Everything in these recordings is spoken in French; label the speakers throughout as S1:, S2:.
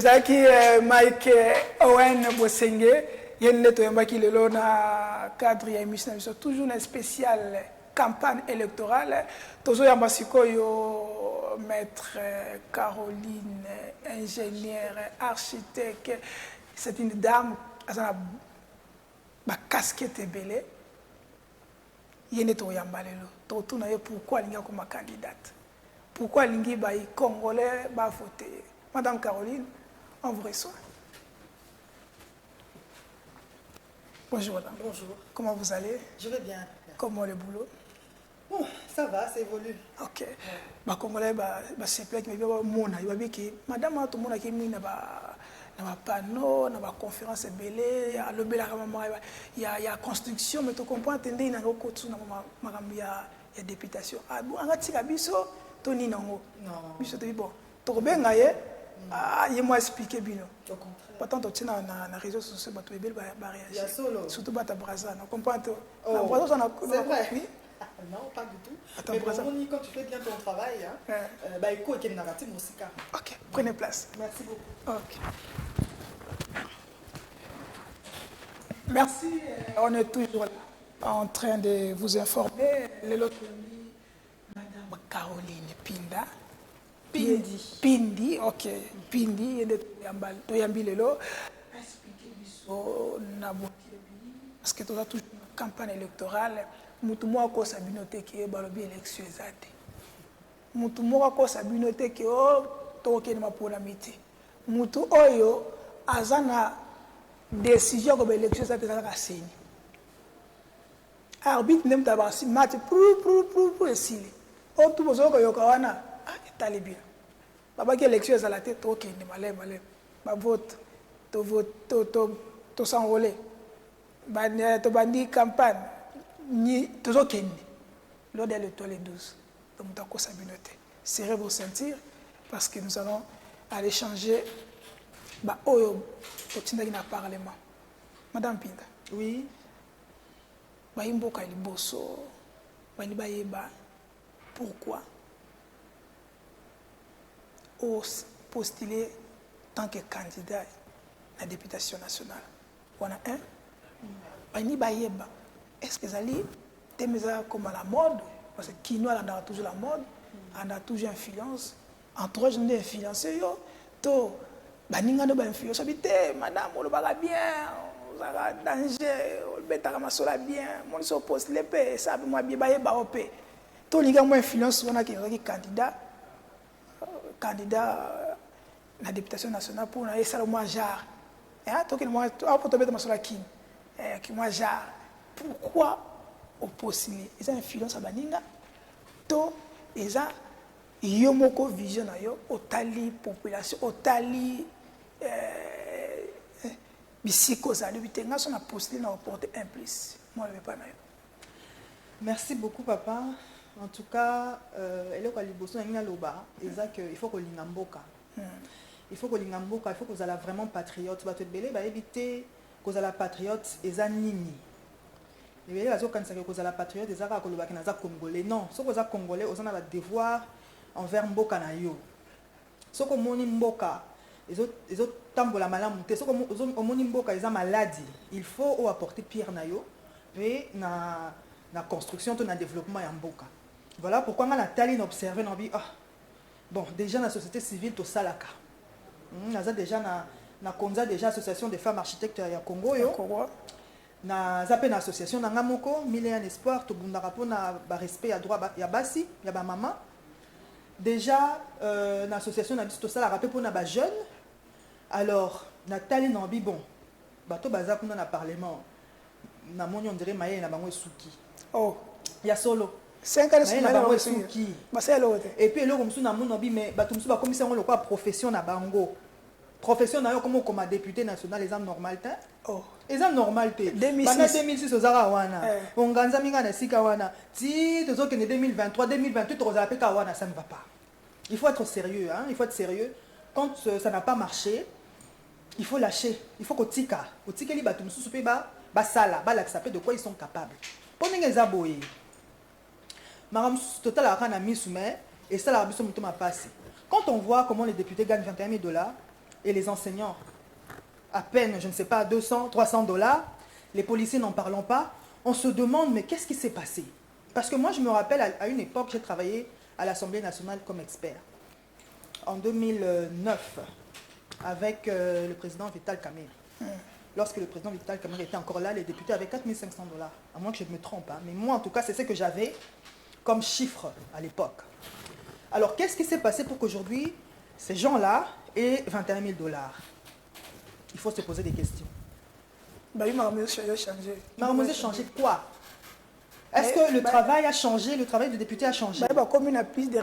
S1: Zaki Mike Owen Bosenge, yende to yambaki lelo na cadre ya émission toujours une spéciale campagne électorale. Tozo yamba sikoyo maître Caroline, ingénieure, architecte. C'est une dame azana ba casquette belé. Yende to yamba lelo. To tuna ye pourquoi linga comme candidate. Pourquoi lingi ba congolais ba voter. Madame Caroline, on vous reçoit. Bonjour madame.
S2: Bonjour.
S1: Comment vous allez?
S2: Je vais bien.
S1: Comment le boulot?
S2: Bon, ça va, ça évolue.
S1: Ok. Bah congolais c'est plein qui me dit mona, il va bien que madame tout le monde qui mis na ba panneau, na ba conférence belé, ya le bela maman il y a construction mais tu comprends attendez na ko tsu na makambi ya députation. Ah bon angatika biso to ni nango. Non. Biso te bon. To benga ye ah, il m'a expliqué bien.
S2: Au contraire.
S1: Pourtant, tu es dans les réseaux sociaux, tu es
S2: réagir.
S1: Surtout, tu es Brazza. On comprend.
S2: Oh, c'est vrai.
S1: Oui?
S2: Non, pas du tout.
S1: Attends,
S2: mais vraiment, quand tu fais bien ton travail, bah, écoute, il y a une narrative musicale.
S1: Ok, prenez place.
S2: Merci beaucoup.
S1: Ok. Merci. On est toujours là, en train de vous informer. L'autre, Madame Caroline Pinda. Pindi, ok. Pindi, Toyambi Lelo. Expliquez-nous parce que tu as toujours une campagne électorale. Moutoumou a cause sabinote qui est balobi élection exacte. Moutoumou a cause sabinote qui est toké na pour miti. Moutou oyo azana décision comme élection exacte za ka seni. Arbitre nem tabasi match pour esili. O tout bozo ko yokawana. Tali bien. Baba qui élection à la tête, ok, ne malem. Ba vote, to s'enrôler. To bandi campagne, ni toujours kenni. Lors de l'étoile 12, donc d'accord sa communauté. Serrez vos ceintures parce que nous allons aller changer. Ba oyo, to tindaki na parlement. Madame Pinda.
S2: Oui.
S1: Ba imboka liboso, ba ni ba yeba. Pourquoi? Postuler en tant que candidat à la députation nationale. On a un. Est-ce que ça est comme à la mode? Parce que Kino a toujours la mode, on a toujours influence. Entourage on est influencé. To, baninga no ba influence. Madame, on va bien, on a danger, on va masola bien, on se pose les paix, ça va moi bien ba opé. To linga mo influence on a qui candidat à la députation nationale pour un Salomon Jarre. Pourquoi opposer? Ils ont influence à Baninga. Ils ont vision au tali population, au tali
S2: merci beaucoup, papa. En tout cas, il faut que l'Ingamboka. Il faut que l'Ingamboka, il faut que vous allez vraiment patriote. Vous allez éviter que vous allez patriote et ça nini. Vous allez que vous patriote et ça congolais. Non, si vous êtes congolais, vous avez un devoir envers Mboka na yo. Si vous êtes Mboka, les autres tambola malamu. Si vous êtes Mboka, ils ont maladie. Il faut apporter pierre na yo et na construction, na développement ya Mboka. Voilà pourquoi on a tali observé bon déjà la société civile to salaka. On a déjà na konza déjà association des femmes architectes ya Congo yo. Na zape na association na ngamoko Million Espoir to bundaka pona ba respect ya droit ya basi ya ba maman. Déjà na association na biso to salaka pe pona ba jeune. Alors na tali na bi bon bato baza kuna na parlement na moni on dirait maye na bango suki.
S1: Oh,
S2: ya solo.
S1: 5 ans
S2: et puis comme ça mais batumsu ba commission le quoi profession na bango profession na yo comme député national les hommes normalité
S1: oh
S2: les hommes normalité pendant 2006 ozara wana on ganza minga na sika wana ti tozo que 2023 2028 ozala peka wana ça ne va pas. Il faut être sérieux hein, il faut être sérieux quand ça n'a pas marché il faut lâcher, il faut kotika li batumsu pe ba sala ba la de quoi ils sont capables pour ninga zaboye. Madame total a mis et ça la biso muto ma passé. Quand on voit comment les députés gagnent $21 000, et les enseignants. À peine, je ne sais pas, 200, 300 $. Les policiers n'en parlons pas. On se demande, mais qu'est-ce qui s'est passé? Parce que moi, je me rappelle, à une époque, j'ai travaillé à l'Assemblée nationale comme expert. En 2009, avec le président Vital Kamerhe. Lorsque le président Vital Kamerhe était encore là, les députés avaient 4 500 $. À moins que je ne me trompe. Mais moi, en tout cas, c'est ce que j'avais comme chiffre à l'époque. Alors, qu'est-ce qui s'est passé pour qu'aujourd'hui, ces gens-là aient 21 000 $? Il faut se poser des questions.
S1: Oui, Maramose a changé.
S2: Maramose a changé quoi? Est-ce que le travail a changé, le travail de député a changé?
S1: Comme il a plus de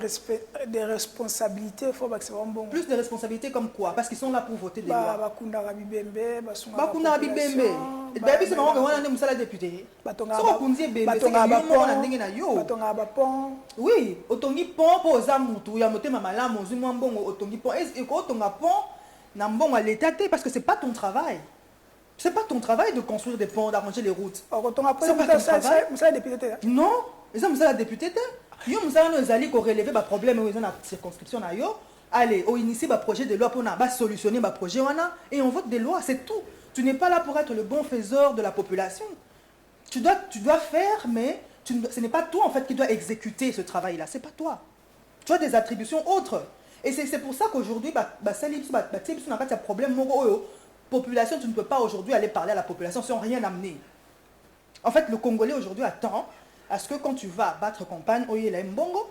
S1: responsabilités, il faut que c'est bon.
S2: Plus de responsabilités comme quoi? Parce qu'ils sont là pour voter des lois.
S1: Bakunda Bibembe,
S2: Bakunda Bibembe. Et bien, c'est marrant que on a un député.
S1: Batonga
S2: Bapon. Oui, otongi pont pour Zamutu, ya moté mamala, mozu mwambongo, otongi pont. Et otonga pont, nambongo à l'état, parce que c'est pas ton travail. C'est pas ton travail de construire des ponts, d'arranger les routes.
S1: C'est pas ton travail.
S2: Non, ils ont la député. Ils ont allé relever les problèmes dans la circonscription. Allez, on initie un projet de loi pour solutionner un projet et on vote des lois, c'est tout. Tu n'es pas là pour être le bon faiseur de la population. Tu dois faire, mais ce n'est pas toi en fait qui dois exécuter ce travail-là. C'est pas toi. Tu as des attributions autres. Et c'est pour ça qu'aujourd'hui, il n'a pas de problème. Population, tu ne peux pas aujourd'hui aller parler à la population sans rien amener. En fait, le Congolais aujourd'hui attend à ce que quand tu vas battre campagne, oye la mbongo,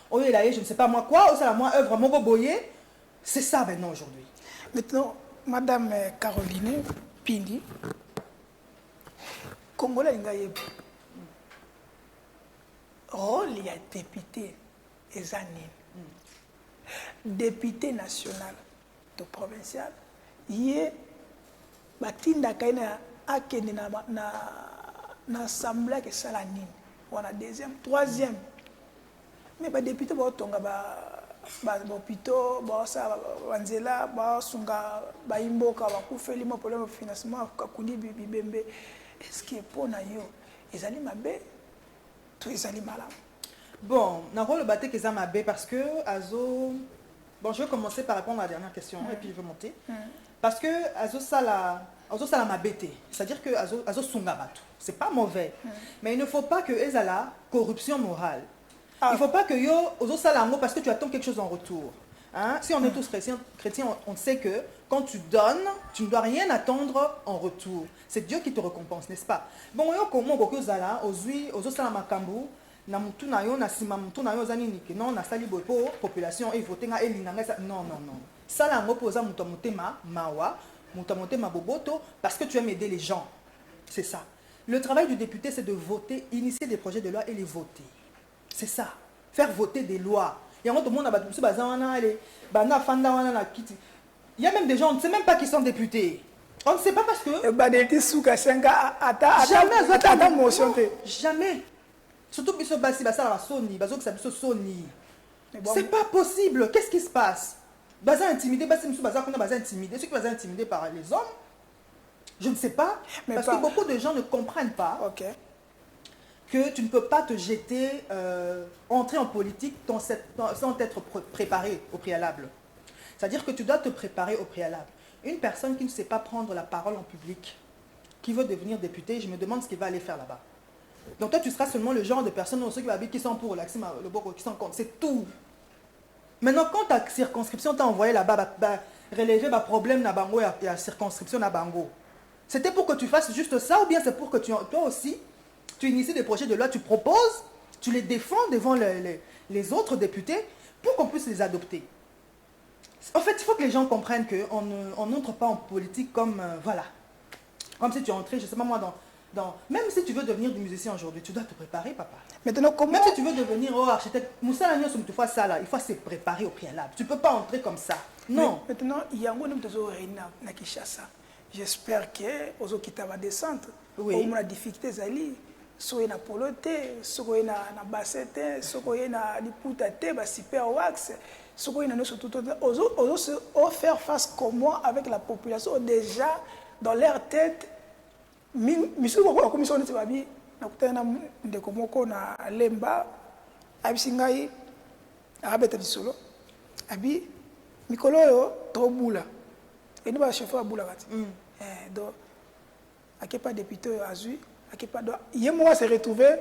S2: oye la je ne sais pas moi quoi, oye la moi œuvre mongo boye, c'est ça maintenant aujourd'hui.
S1: Maintenant, Madame Caroline Pindi, Congolais ngaye rôle il y a député et zanine, député national, de provincial. Yé batinda kaina akende na assemblée que ça la nine on a deuxième troisième mais ba député ba tonga ba hôpitaux ba sa wanzela ba sunga ba imboka ba kufeli mo problème de financement ka kundi bibembe est-ce que pour na yo ezali mabe to ezali malamu?
S2: Bon na rôle baté que ça mabe parce que azo bon je vais commencer par répondre à la dernière question et puis je vais monter. Parce que Azo Sala m'a bêté. C'est-à-dire que Azo Sungabatu. C'est pas mauvais. Mais il ne faut pas que Ezala corruption morale. Il ne faut pas que Yo Azo Salango parce que tu attends quelque chose en retour. Hein? Si on est tous chrétiens, on sait que quand tu donnes, tu ne dois rien attendre en retour. C'est Dieu qui te récompense, n'est-ce pas? Bon, yo comment Goko Zala, Ozo Salama Kambu, na mutu na yo na sima mutu na yo zani nike non na sali boy po population et voter nga elinganga non. Sala ngo poza mutu motema mawa, mutu motema boboto parce que tu aimes aider les gens. C'est ça. Le travail du député c'est de voter, initier des projets de loi et les voter. C'est ça. Faire voter des lois. Il y a un monde à battre bazana les bana fanda wana na kiti. Il y a même des gens on ne sait même pas qui sont députés. On ne sait pas parce que jamais. Surtout que ce basi basa la soni, bazo que ça biso soni. C'est pas possible. Qu'est-ce qui se passe? Baza intimidé, basi musu baza qu'on a baza intimidé, ceux qui baza intimidés par les hommes. Je ne sais pas mais parce que beaucoup de gens ne comprennent pas que tu ne peux pas te jeter entrer en politique sans être préparé au préalable. C'est-à-dire que tu dois te préparer au préalable. Une personne qui ne sait pas prendre la parole en public, qui veut devenir député, je me demande ce qu'il va aller faire là-bas. Donc toi, tu seras seulement le genre de personne qui sont pour l'accès, le boko, qui sont contre. C'est tout. Maintenant, quand ta circonscription t'a envoyé là-bas, relever le problème na bango et la circonscription na bango, c'était pour que tu fasses juste ça ou bien c'est pour que toi aussi, tu inities des projets de loi, tu proposes, tu les défends devant les autres députés pour qu'on puisse les adopter. En fait, il faut que les gens comprennent qu'on n'entre pas en politique comme, voilà, comme si tu entrais, je ne sais pas moi, même si tu veux devenir musicien aujourd'hui, tu dois te préparer, papa.
S1: Maintenant, comment...
S2: Même si tu veux devenir architecte, il faut se préparer au préalable. Tu ne peux pas entrer comme ça. Non.
S1: Mais maintenant, il y a un na Kinshasa. J'espère que aux autres qui va descendre, on a des difficultés zali, soit na poloté, soit na bassette, soit na liputa ba super wax, soit na surtout aux faire face comment avec la population déjà dans leur tête. Misu ko commission de babi na kutana ndeko moko na lemba abisingai abeta bisolo abi mikolo yo to bula et nous va chauffeur bula kati donc à pas député azui à pas do yemo se retrouver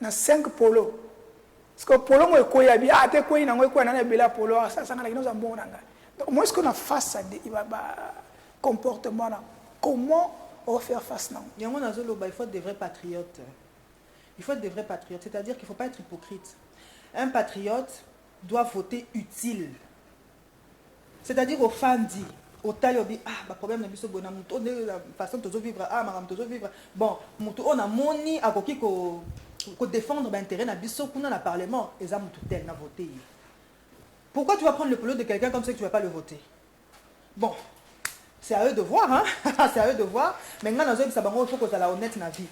S1: na 5 polo parce que polo mo ko ya bi ate ko ina ngo ko na bela polo ça ça na kinoza mbongo nanga donc moi est-ce qu'on a face à des comportement là comment on va faire face non
S2: yango nazoloba il faut des vrais patriotes. Il faut être des vrais patriotes, c'est-à-dire qu'il ne faut pas être hypocrite. Un patriote doit voter utile. C'est-à-dire aux fans dit, au talobi, ah, problème de biso bona muto de la façon de vivre, ah, madame de vivre. Bon, muto on a moni à koki ko défendre l'intérêt na biso kuna na parlement, et ça muto tel na voter. Pourquoi tu vas prendre le polo de quelqu'un comme ça que tu ne vas pas le voter? Bon, c'est à eux de voir, hein. C'est à eux de voir. Maintenant, il faut que tu sois honnête dans la vie.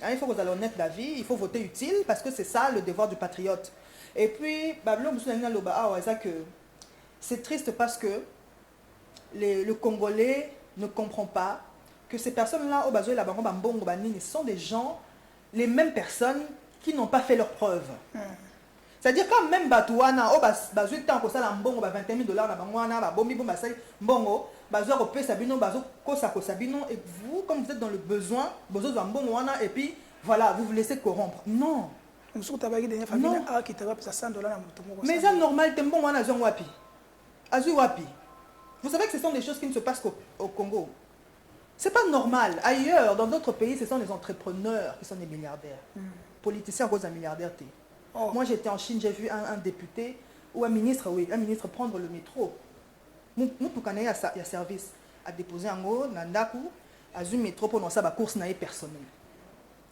S2: Il faut que vous soyez honnête de la vie, il faut voter utile parce que c'est ça le devoir du patriote. Et puis, c'est triste parce que le Congolais ne comprend pas que ces personnes-là, ce sont des gens, les mêmes personnes qui n'ont pas fait leurs preuves. C'est-à-dire quand même Batouana, bazui tant que ça la mbongo ba 21 000 $, na bangwana ba bombi bomba sai mbongo bazou repé sabino bazou kosa sabino, et vous comme vous êtes dans le besoin bozo za mbongo wana et puis voilà vous vous laissez corrompre. Non.
S1: Mais c'est
S2: normal tembo wana zon wapi. Azui wapi. Vous savez que ce sont des choses qui ne se passent qu'au Congo. C'est pas normal. Ailleurs, dans d'autres pays, ce sont les entrepreneurs qui sont des milliardaires. Politiciens cause un milliardaire. Oh. Moi j'étais en Chine, j'ai vu un député ou un ministre, oui, un ministre prendre le métro. Nous pour qu'on ait un service à déposer en haut, nandaku, à un métro pour nous ça course naïe personnelle.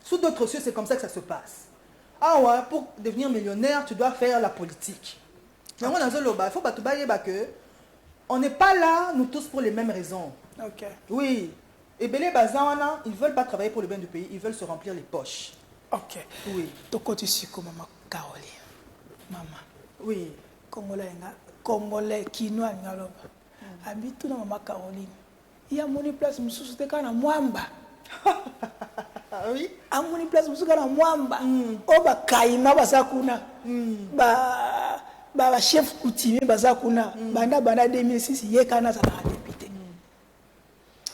S2: Sous d'autres cieux, c'est comme ça que ça se passe. Ah ouais, pour devenir millionnaire, tu dois faire la politique. Mais on a il faut pas que on n'est pas là nous tous pour les mêmes raisons.
S1: OK.
S2: Oui. Et Belé Bazana, ils veulent pas travailler pour le bien du pays, ils veulent se remplir les poches.
S1: OK.
S2: Oui.
S1: To côté siko maman Caroline. Maman.
S2: Oui.
S1: Congolais kinois ngaloba. Habitu na maman Caroline. Il y a moni place mususu te kana mwamba.
S2: Oui.
S1: A moni place mususu kana mwamba. Oba kaima basakuna. Ba chef coutumier basakuna. Banda 2006 yekana za député.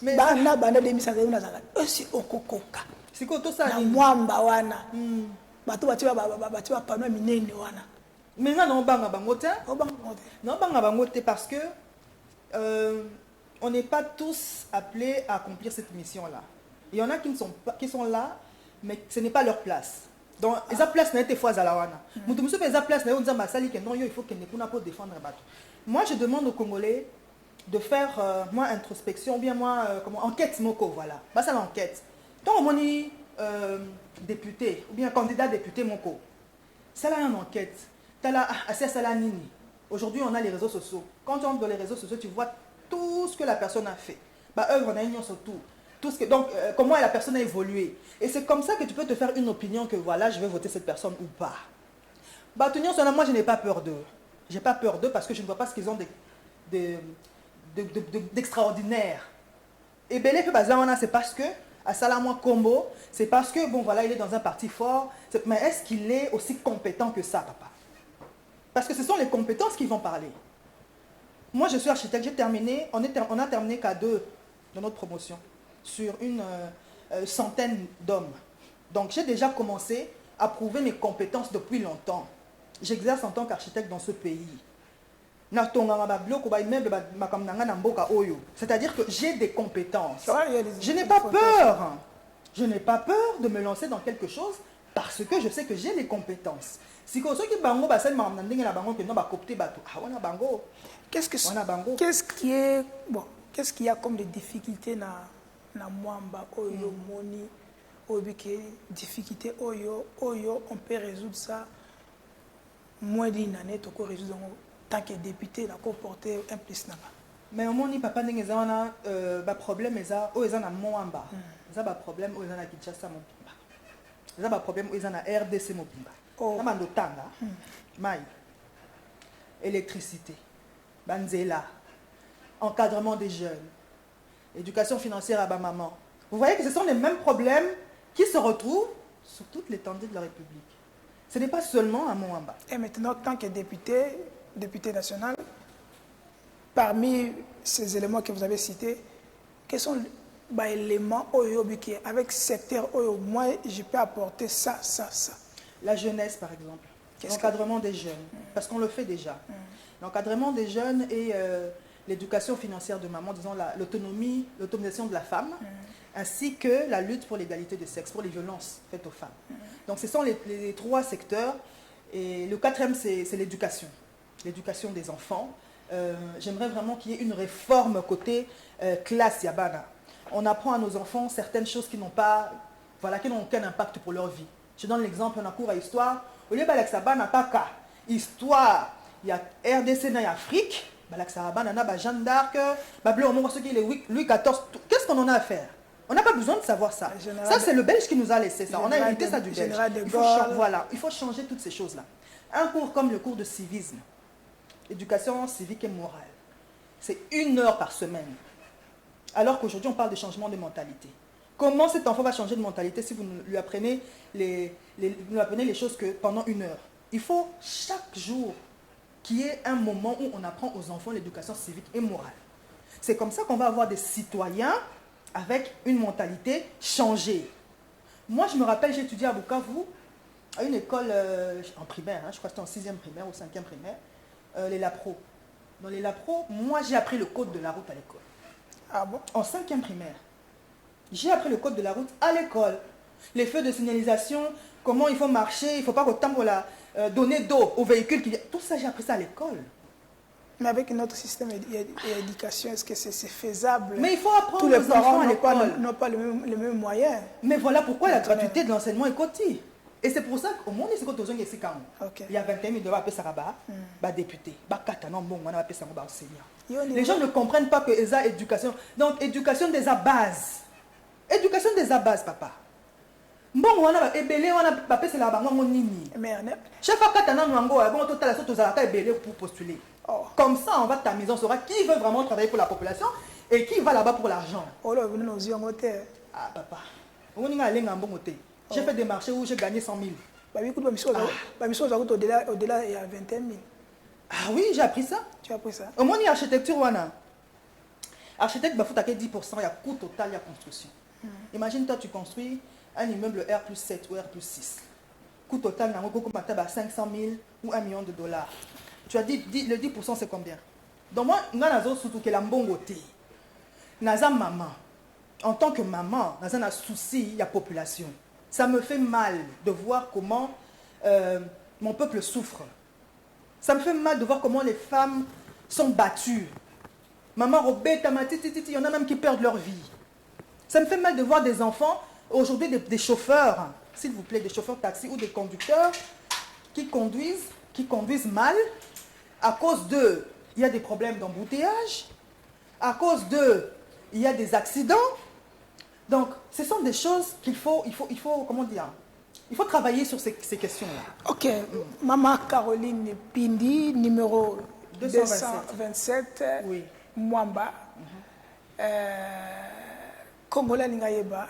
S1: Mais banda 2005 na za. Esi okokoka.
S2: Siko to ça
S1: ni mwamba wana. Bato batiwa panneau minene wana.
S2: Mais non banga bangote. Non banga bangote parce que on n'est pas tous appelés à accomplir cette mission là. Il y en a qui sont là mais ce n'est pas leur place. Donc esa place na été fois à la wana. Mutu musu esa place na yo nzamba sali que non yo il faut que ne kuna pour défendre bato. Moi je demande aux Congolais de faire moi introspection bien moi comment enquête moko voilà. Bah ça l'enquête. Donc on dit député ou bien candidat député moko. Ça là une enquête. T'as là assez ça là nini. Aujourd'hui on a les réseaux sociaux. Quand tu entres dans les réseaux sociaux, tu vois tout ce que la personne a fait. Bah œuvre on a union surtout. Tout ce que donc comment la personne a évolué. Et c'est comme ça que tu peux te faire une opinion que voilà, je vais voter cette personne ou pas. Bah tenir sur moi je n'ai pas peur d'eux. J'ai pas peur d'eux parce que je ne vois pas ce qu'ils ont d'extraordinaire. Et Belé Bazana c'est parce que à Salamwa Combo, c'est parce que bon voilà, il est dans un parti fort, mais est-ce qu'il est aussi compétent que ça, papa? Parce que ce sont les compétences qui vont parler. Moi je suis architecte, j'ai terminé, on a terminé K2 dans notre promotion sur une centaine d'hommes. Donc j'ai déjà commencé à prouver mes compétences depuis longtemps. J'exerce en tant qu'architecte dans ce pays. C'est-à-dire que j'ai des compétences. Je n'ai pas peur. Je n'ai pas peur de me lancer dans quelque chose parce que je sais que j'ai les compétences.
S1: Qu'est-ce qu'il y a comme des difficultés na mwamba oyo moni obike difficulté oyo on peut résoudre ça moins d'une année to ko résoudre tant que député la comporter un plus nanga.
S2: Mais au moni papa ndenge zana ba problème eza o eza na mwamba. Eza ba problème o eza na Kinshasa mobimba. Eza ba problème o eza na RDC mobimba. Na mando tanga. Mai. Électricité. Banzela. Encadrement des jeunes. Éducation financière à ma maman. Vous voyez que ce sont les mêmes problèmes qui se retrouvent sur toute l'étendue de la République. Ce n'est pas seulement à Moamba.
S1: Et maintenant, tant que député national, parmi ces éléments que vous avez cités, quels sont les éléments avec ce secteur moi je peux apporter ça.
S2: La jeunesse, par exemple. L'encadrement des jeunes, parce qu'on le fait déjà. L'encadrement des jeunes et l'éducation financière de maman, disons l'autonomisation de la femme, ainsi que la lutte pour l'égalité de sexe, pour les violences faites aux femmes. Donc ce sont les trois secteurs. Et le quatrième, c'est l'éducation. L'éducation des enfants. J'aimerais vraiment qu'il y ait une réforme côté classe Yabana. On apprend à nos enfants certaines choses qui n'ont aucun impact pour leur vie. Je donne l'exemple, on a cours à histoire. Au lieu d'Alexabana, Kaka, histoire, il y a RDC, il y a Afrique, Alexabana, il y a Jeanne d'Arc, Louis XIV. Qu'est-ce qu'on en a à faire? On n'a pas besoin de savoir ça. Ça, c'est le Belge qui nous a laissé ça. On a hérité ça du Belge. Il faut changer toutes ces choses-là. Un cours comme le cours de civisme, éducation civique et morale, c'est 1 heure par semaine. Alors qu'aujourd'hui, on parle de changement de mentalité. Comment cet enfant va changer de mentalité si vous lui apprenez les choses que pendant 1 heure? Il faut chaque jour qu'il y ait un moment où on apprend aux enfants l'éducation civique et morale. C'est comme ça qu'on va avoir des citoyens avec une mentalité changée. Moi, je me rappelle, j'ai étudié à Bukavu, à une école en primaire, je crois que c'était en 6e primaire ou 5e primaire, les LAPRO. Dans les LAPRO, moi, j'ai appris le code de la route à l'école.
S1: Ah bon? En
S2: 5e primaire. J'ai appris le code de la route à l'école. Les feux de signalisation, comment il faut marcher, il ne faut pas autant donner d'eau aux véhicules. Tout ça, j'ai appris ça à l'école.
S1: Mais avec notre système d'éducation, est-ce que c'est faisable?
S2: Mais il faut apprendre.
S1: Tous les parents n'ont pas les mêmes moyens.
S2: Mais voilà pourquoi la gratuité de l'enseignement est cotée. Et c'est pour ça qu'au monde, c'est quand il y a 21 000 dollars à payer ça, député, les gens ne comprennent pas que les éducation. Donc, éducation des bases. Éducation des bases, papa. Bon, on a ébélé, on a papé, c'est la banque, on nini. Chaque fois que tu as un bon, total, tu as ébélé pour postuler. Comme ça, on va t'amuser, on saura qui veut vraiment travailler pour la population et qui va là-bas pour l'argent. Ah, papa. On a allé en bon côté. J'ai fait des marchés où j'ai gagné 100 000.
S1: Au-delà, il y a 21 000.
S2: Ah oui, j'ai appris ça.
S1: Tu as appris ça?
S2: Au moins, il y a architecture. Architecte, il faut taquer 10%, il y a coût total, il y a construction. Imagine, toi, tu construis un immeuble R+7 ou R+6. Coût total, il y a 500 000 ou 1 million de dollars. Tu as dit, le 10%, c'est combien? Donc, moi, je suis surtout que la bonne côté. Naza maman. En tant que maman, naza un souci, il y a population. Ça me fait mal de voir comment mon peuple souffre. Ça me fait mal de voir comment les femmes sont battues. Maman Robert, il y en a même qui perdent leur vie. Ça me fait mal de voir des enfants, aujourd'hui des chauffeurs, s'il vous plaît, des chauffeurs taxi ou des conducteurs qui conduisent mal. À cause d'eux, il y a des problèmes d'embouteillage. À cause d'eux, il y a des accidents. Donc, ce sont des choses qu'il faut, comment dire, il faut travailler sur ces questions-là.
S1: Ok. Maman Caroline Pindi, numéro 227,
S2: oui.
S1: Mwamba. Congolais Ningayeba,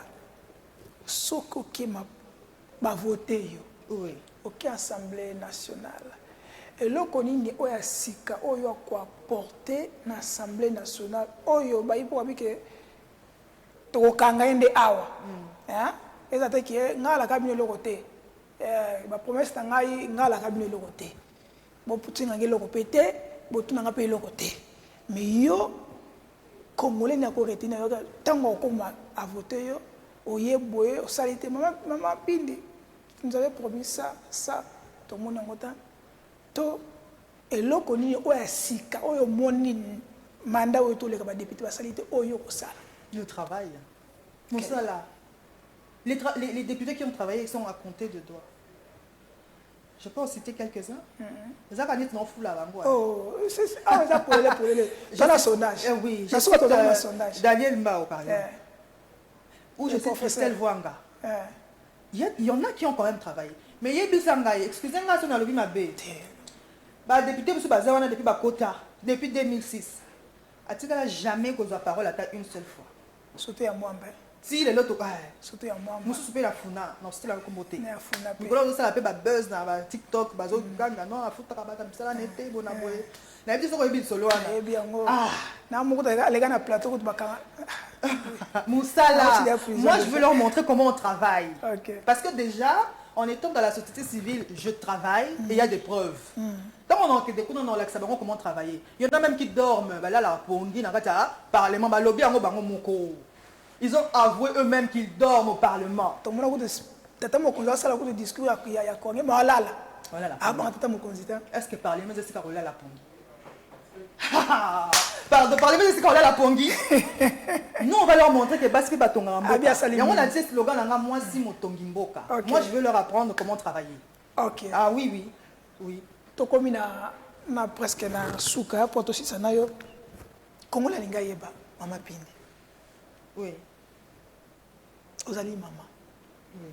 S1: Soko Kema, voté
S2: oui.
S1: Ok, Assemblée nationale. Et là, on a oya sika, oyo quoi porter l'Assemblée nationale, oyo ba ipo abike to kanga ende awa. Hein? Et ça fait que ngala kabine le côté. Ba promesse ngai ngala kabine le côté. Bo puti ngale le côté, bo tu nga pe le côté. Mais yo Congolais na ko retina yo tango ko a voter yo, oye boye, o salite maman Pindi. Nous avait promis ça, tout le monde a voté. To eloko nini oya sika oyo moni mandat oyo toleka ba député basalite oyo kosala
S2: le travail mosala les députés qui ont travaillé sont à compter de doigts. Je peux en citer quelques-uns. Ça va être non fou là bango.
S1: Oh c'est ça pour les dans le sondage.
S2: Oui,
S1: je suis dans le sondage.
S2: Daniel Mao par exemple. Ou je sais Christelle Vwanga. Il y en a qui ont quand même travaillé. Mais il y a des excusez-moi si on a le ma bête. Bah député monsieur Bazawana depuis Bakota depuis 2006. A-t-il jamais causé la parole à une seule fois?
S1: Sauter à moi
S2: Si les autres,
S1: surtout ya moi
S2: moi je suis la funa, non c'est la communauté.
S1: na funa pe
S2: Mikolo ça la pe ba buzz na ba TikTok, ba zo ganga non afuta ka bata misala nete bona boye. Na biso ko ebi solo wana.
S1: ebi yango na moko les gars na plateau ko bakanga
S2: Moussala. Moi je veux leur montrer comment on travaille.
S1: OK.
S2: Parce que déjà en étant dans la société civile, je travaille et il y a des preuves. Quand on enquête des cours dans l'accès comment travailler. Il y en a même qui dorment, bah là la pongi na kata parlement ba lobby ngo bango moko. Ils ont avoué eux-mêmes qu'ils dorment au Parlement.
S1: Tomona ko tata mokonzi sala ko discours ya konge malala.
S2: Voilà.
S1: Ah bon tata mokonzi ta.
S2: Est-ce que Parlement c'est quoi la pongi? Pardon, Parlement c'est quoi la pongi? Nous on va leur montrer que Basque Batonga Mboka. Et on a dit ce slogan là moi si motongi mboka. Moi je veux leur apprendre comment travailler.
S1: OK.
S2: Ah oui oui. Oui.
S1: To komi na presque na suka poto sisa na yo. Kongo la linga yeba mama pindi.
S2: Oui.
S1: Ozali maman.
S2: Oui.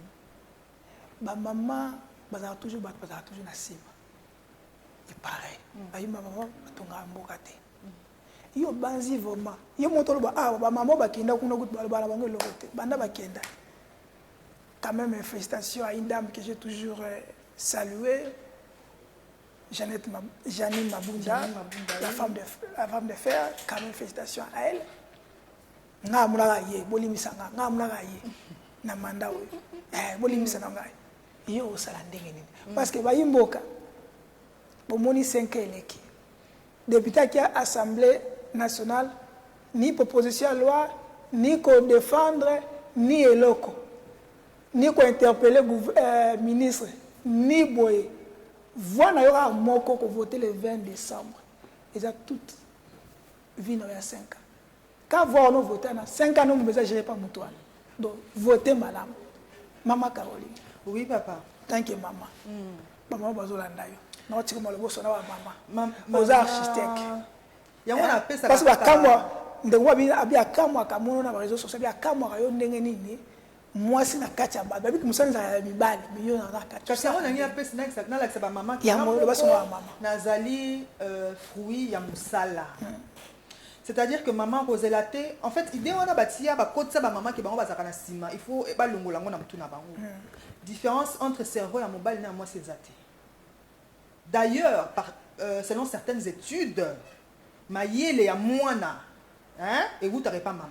S1: Ba maman bazala toujours na sima. Et pareil. Ba maman batonga mboka te. Yo banzi vraiment. Yo moto ba ba maman ba kenda kuna gut ba bango lokote. Banda ba kenda. Quand même félicitations à une dame que j'ai toujours saluée. Janine Mabunda, la femme de fer, quand même félicitations à elle. Nga mulaka ye bolimisa nga mulaka ye na manda oyo bolimisa na ngai yo osala ndenge nini parce que bayimboka bomoni 5 eleki député qui a assemblée nationale ni proposition de loi ni ko défendre ni eloko ni ko interpeller ministre ni boye voilà il y aura moko ko voter le 20 décembre ils ont toute vie dans 5 ans. Quand vous votez, 5 ans, nous ne pouvons pas mouton. Donc, votez, madame. Maman Caroline.
S2: Oui, papa.
S1: Tant que maman. Maman, vous avez un non, tu as maman. Aux architectes.
S2: Il y a un appel ça.
S1: Parce que quand moi, na réseaux sociaux, moi, c'est la katia. Babi, comme ça, nous avons mis balle. Mais on a katia.
S2: Parce qu'on a mis un appel ça, na la c'est maman.
S1: Il y a mon maman.
S2: Nazali fruit ya musala. C'est-à-dire que maman Roselate, en fait, idée on a bâti à côté ça maman qui va bazakana sima, il faut ba longolango na mutuna bango. Différence entre cerveau et mobile na moi c'est zaté. D'ailleurs, selon certaines études, maïele ya mwana, hein, et vous t'arrêtez pas maman.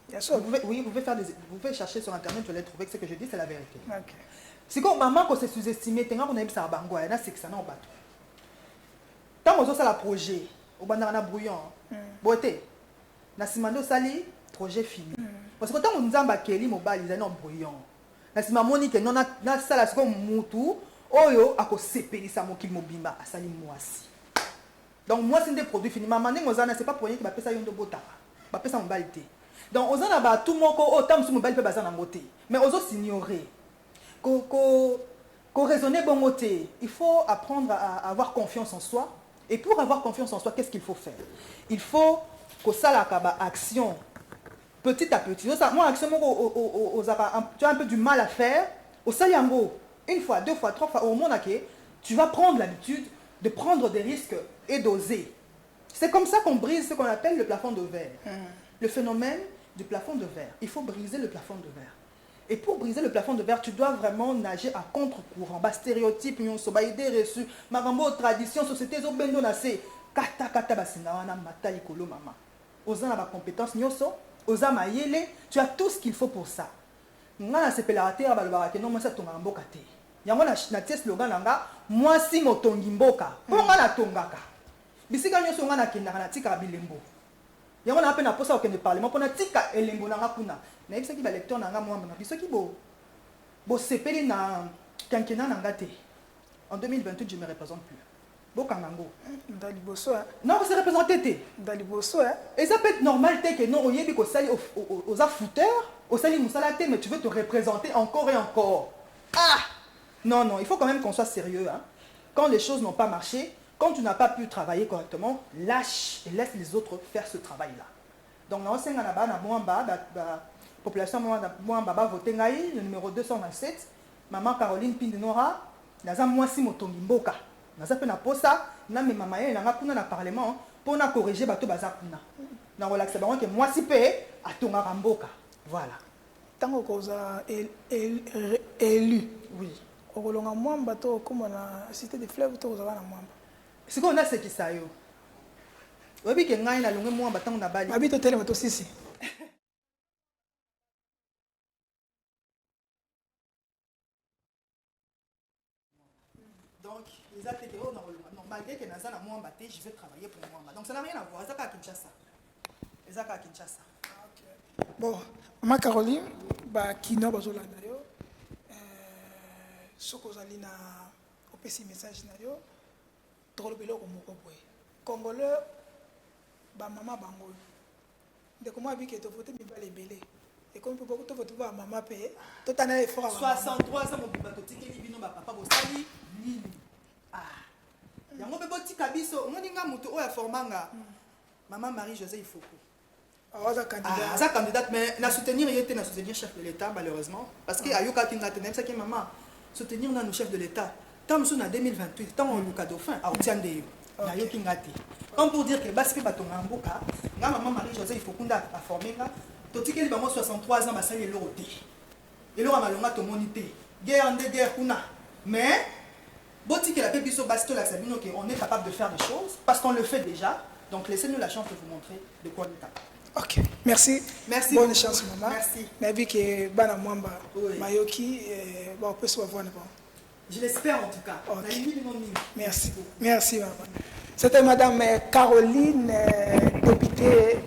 S1: Bien sûr.
S2: Vous pouvez faire vous pouvez chercher sur internet, vous allez trouver que ce que je dis c'est la vérité.
S1: OK.
S2: C'est comme maman qu'on s'est sous-estimé, tenga on a eu ça bango, na c'est que ça na bateau. Tant on ça la projet, au bandana brouillon. Beauté. Na simando sali projet fini. Parce que tant on nzamba keli mobile ils non brouillon. Na simamoni que non na sala ce comme mutu oyo ako sepelisa mokil mobimba asali mwasi. Donc moi c'est des produits finis maman ngozana c'est pas pour rien que ba pesa yondo bota. Ba pesa mobile té. Donc ozana ba tout moko autant sur mobile pe bazana ngoté. Mais ozo s'ignorer. Ko raisonner bon moté. Il faut apprendre à avoir confiance en soi. Et pour avoir confiance en soi, qu'est-ce qu'il faut faire? Il faut que ça la action petit à petit. Moi, action, tu as un peu du mal à faire. Au saliango, une fois, 2 fois, 3 fois, au monde, tu vas prendre l'habitude de prendre des risques et d'oser. C'est comme ça qu'on brise ce qu'on appelle le plafond de verre. Le phénomène du plafond de verre. Il faut briser le plafond de verre. Et pour briser le plafond de verre, tu dois vraiment nager à contre-courant. Bas stéréotypes, bas idées reçues, marambo tradition, société zo bendo na se kata kata basinga wana matali kolo mama. Oza na ba compétence nyoso, oza mayele, tu as tout ce qu'il faut pour ça. Nga na sepelate ba balobaka ke non moi ça tonga mboka te. Yango na tie slogan nga moi si motongi mboka. Po nga na tongaka. Bisika nyoso nga na kendaka na tika bilembo. Yango na pe na posa okende parlement pona tika elembo na nga kuna. Na yebisa ki ba lecteur na nga mwamba na biso ki bo sepeli na kankena na nga te. En 2028 je me représente plus. Bo kangango.
S1: Dans liboso hein.
S2: Non, c'est représenté te.
S1: Dans liboso hein.
S2: Et ça peut être normal te que non oyebi ko sali aux affuteurs, au sali musala te mais tu veux te représenter encore et encore. Ah! Non non, il faut quand même qu'on soit sérieux hein. Quand les choses n'ont pas marché, quand tu n'as pas pu travailler correctement, lâche et laisse les autres faire ce travail là. Donc na osenga na ba na mwamba population mwamba ba voter ngai le numéro 227 maman Caroline Pindinora naza mwasi motongi mboka naza pe na posa na me mama ye na kuna na parlement pour na corriger bato baza kuna na relaxer bango que mwasi pe atonga mboka voilà.
S1: Tant qu'on a élu.
S2: Oui.
S1: On a mwamba to comme on a cité des fleuves to on a mwamba.
S2: C'est qu'on a ce qui ça yo. Oui que ngai na longue mwamba tant na bali.
S1: Habito tele moto sisi.
S2: Donc les athées que on a non malgré que naza na mwamba té je vais travailler pour mwamba. Donc ça n'a rien à voir, ça ka Kinshasa. Ça ka Kinshasa.
S1: Bon, maman Caroline, ba kino bazolanda yo. Soko zali na opesi message na yo. Tolobelo ko moko boy. Congolais ba mama bango. De comment abi que to voter mi ba lebele. Et comme beaucoup to voter ba mama pe, to tana effort
S2: 63 ans mon bibato tikeli bino ba papa bosali nini. Ah. Yango be botika biso, oninga mutu oya formanga. Maman Marie-Josée Ifoko.
S1: Ah,
S2: candidate, mais na soutenir était na soutenir chef de l'État malheureusement parce que ayoka kinga tenem ça que maman soutenir na nos chef de l'État tant nous en 2028 tant on luka dauphin a otiande yo na yo kinga te comme pour dire que basque batonga mboka nga maman Marie-Josée Ifokunda a formé nga totikeli bango 63 ans basali eloko te eloko malonga to monité guerre de guerre kuna mais botikela pe biso basto la sabino que on est capable de faire des choses parce qu'on le fait déjà donc laissez-nous la chance de vous montrer de quoi on est capable.
S1: Ok, merci.
S2: Merci.
S1: Bonne chance, maman.
S2: Merci.
S1: Nabi que bana mwamba
S2: Oui.
S1: Mayoki bon peut se voir bon.
S2: Je l'espère en tout cas.
S1: Okay. Merci. Merci maman. C'était madame Caroline, députée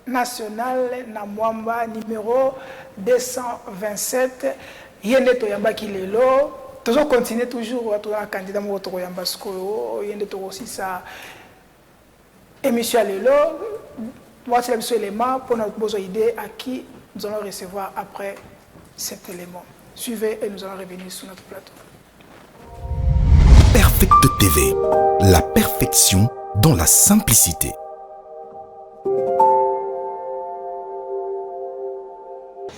S1: nationale na mwamba numéro 227 yende to yamba kilelo. Toujours continuer toujours à trouver un candidat mo to yamba sko yende to aussi ça émission lelo. Voici les éléments pour notre besoin idée à qui nous allons recevoir après cet élément. Suivez et nous allons revenir sur notre plateau.
S3: Perfect TV, la perfection dans la simplicité.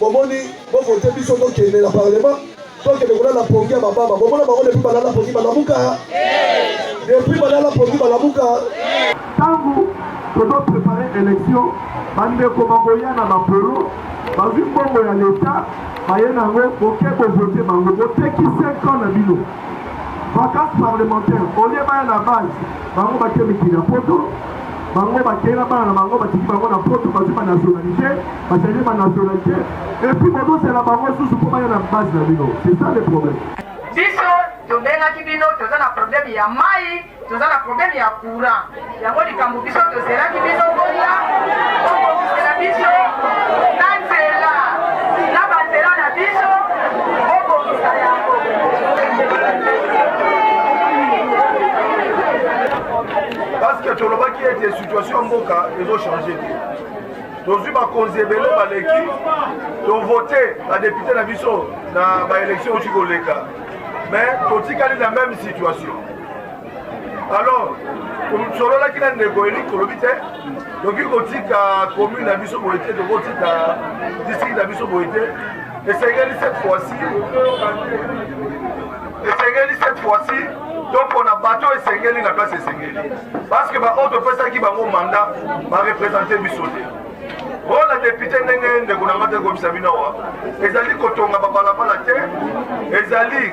S4: Bomoni, bon voter biso donc qui est dans le parlement. Donc le gouvernement a pongi à baba. Bomona bango depuis balala pongi balamuka. Depuis balala pongi balamuka.
S5: Tango nous devons préparer l'élection, bandeko bangoya na mapelo, bazui bongo ya l'État, bayenango boke voter bango boteki 5 ans na bino. Vacances parlementaires, au lieu baya na base, bango batie mikili na poto, bango bakela bana bango batiki bango na poto bazui ba nationalité, bachangé ba nationalité, et puis bodo c'est la bango sous pour baya na base na bino. C'est ça le problème.
S6: Biso tobengaki bino toza na problème ya mai, toza na problème ya courant. Yango likambo biso tozelaki bino bolia, okokisela biso na nzela, na banzela na biso, okokisa yango.
S5: Parce que tolobaki ete situation mboka ezochanger te. Tozwi bakonzi ebele baleki, tovote badepute na biso na baélection oti koleka. Mais totikali na même situation. Alors, sololaki na ndeko eli kolobi te, toki kotika commune na biso boye te, tokotika district na biso boye te. Esengeli cette fois-ci, donc on a battu esengeli na place esengeli. Parce que baoto pesaki bango mandat ba représenter biso te. La député ndenge ndeko na ngata komisa bino wa ezali kotonga babalabala te ezali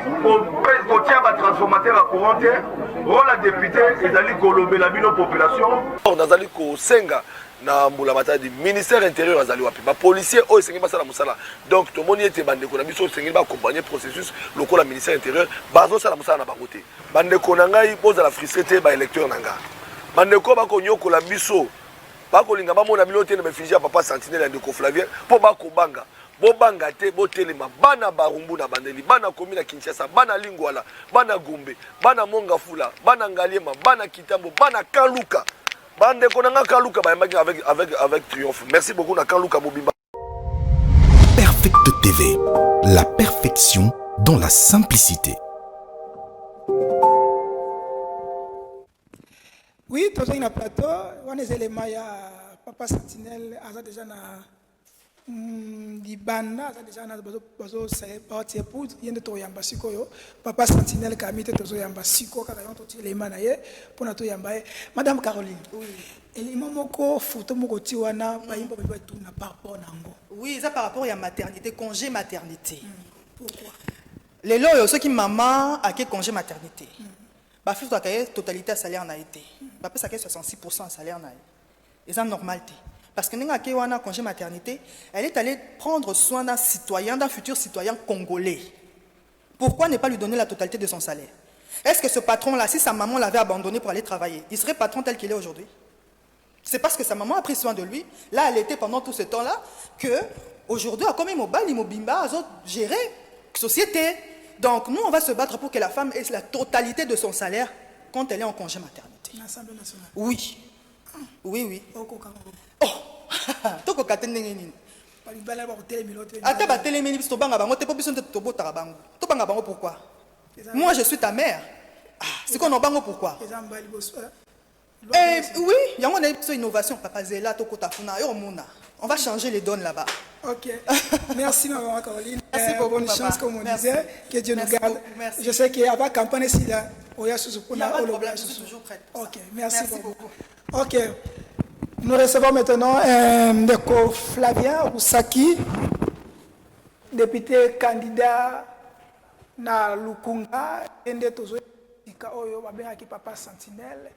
S5: kotia ba transformateur à courant te la député ezali kolobela bino population
S7: nazali kosenga na mbula matadi ministère intérieur azali wapi ba policier o esengi basala musala donc tomoni ete bandeko na biso esengi ba accompagner processus lokola ministère intérieur bazo sala musala na bango te bandeko na ngai bozala frustré te ba électeur na nga bandeko bakonyokola biso bakolinga bamona bino te na befiji ya papa Sentinelle ya ndeko Flavien po bakobanga bobanga te botelema bana barumbu na bandeli bana komi na Kinshasa bana Lingwala bana Gombe bana Mongafula bana Ngaliema bana Kitambo bana Kaluka bandeko na nga Kaluka bayambaki avec triomphe. Merci beaucoup na Kaluka Mobimba.
S3: Perfect TV, la perfection dans la simplicité.
S1: Oui, tous les plateau, on est éléments, il y a Papa Sentinelle, déjà na libanda aza déjà na bazotie poudre ye nde toyamba sikoyo papa sentinelle kami te tozoyamba siko kaka yo totie elema na ye mpona toyamba ye madame Caroline elima moko foto moko ti wana bayimba babi batuna par rapport na yango
S2: oui ça par rapport à maternité congé maternité
S1: pourquoi
S2: lelo oyo soki mama ake congé maternité bafutaka ye totalité ya salaire na ye te bapesaka ye 66% ya salaire na ye eza normal te parce que ndenge ake wana congé maternité elle est allée prendre soin d'un citoyen d'un futur citoyen congolais. Pourquoi ne pas lui donner la totalité de son salaire? Est-ce que ce patron là, si sa maman l'avait abandonné pour aller travailler, il serait patron tel qu'il est aujourd'hui? C'est parce que sa maman a pris soin de lui, là elle était pendant tout ce temps là, que aujourd'hui comme Imobimba a géré société. Donc nous on va se battre pour que la femme ait la totalité de son salaire quand elle est en congé maternité.
S1: L'Assemblée nationale.
S2: Oui. Oui. Oh, toko katende nini? Ata ba télémini biso banga bango te po biso te tobota bango. To banga bango pourquoi? Moi je suis ta mère. Ah, c'est qu'on bango pourquoi? Oui, il y a une innovation papa Zela toko tafuna yo mona. On va changer les donnes là-bas.
S1: Ok. Merci maman Caroline.
S2: Merci beaucoup.
S1: Bonne chance comme on disait. Que Dieu nous garde. Je sais qu'il y a pas campagne ici là. Il y a
S2: pas de problème, je suis toujours prête.
S1: Ok, merci beaucoup. Ok. Nous recevons maintenant Ndeko Flavien Roussaki, député candidat na Lukunga, ende tozo tika oyo babengaki papa Sentinelle.